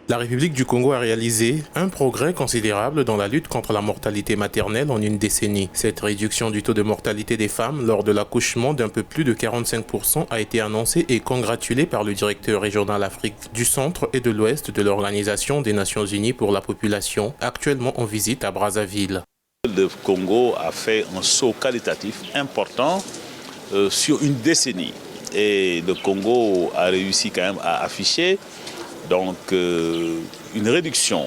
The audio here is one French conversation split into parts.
La République du Congo a réalisé un progrès considérable dans la lutte contre la mortalité maternelle en une décennie. Cette réduction du taux de mortalité des femmes lors de l'accouchement d'un peu plus de 45% a été annoncée et congratulée par le directeur régional Afrique du Centre et de l'Ouest de l'Organisation des Nations Unies pour la population, actuellement en visite à Brazzaville. Le Congo a fait un saut qualitatif important sur une décennie. Et le Congo a réussi quand même à afficher une réduction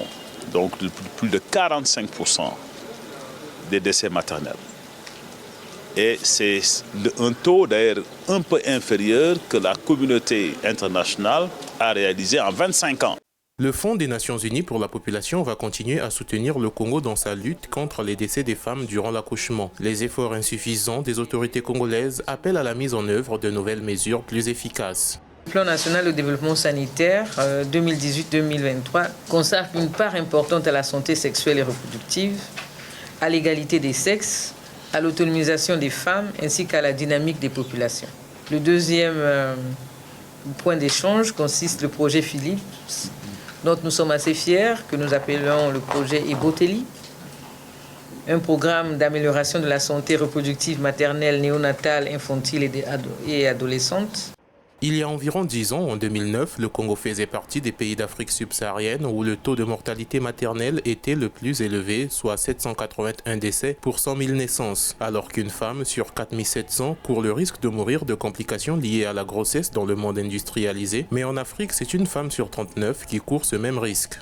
de plus de 45% des décès maternels. Et c'est un taux d'ailleurs un peu inférieur que la communauté internationale a réalisé en 25 ans. Le Fonds des Nations Unies pour la population va continuer à soutenir le Congo dans sa lutte contre les décès des femmes durant l'accouchement. Les efforts insuffisants des autorités congolaises appellent à la mise en œuvre de nouvelles mesures plus efficaces. Le plan national de développement sanitaire 2018-2023 consacre une part importante à la santé sexuelle et reproductive, à l'égalité des sexes, à l'autonomisation des femmes ainsi qu'à la dynamique des populations. Le deuxième point d'échange consiste le projet Philips, dont nous sommes assez fiers, que nous appelons le projet Eboteli, un programme d'amélioration de la santé reproductive maternelle, néonatale, infantile et adolescente. Il y a environ 10 ans, en 2009, le Congo faisait partie des pays d'Afrique subsaharienne où le taux de mortalité maternelle était le plus élevé, soit 781 décès pour 100 000 naissances, alors qu'une femme sur 4 700 court le risque de mourir de complications liées à la grossesse dans le monde industrialisé. Mais en Afrique, c'est une femme sur 39 qui court ce même risque.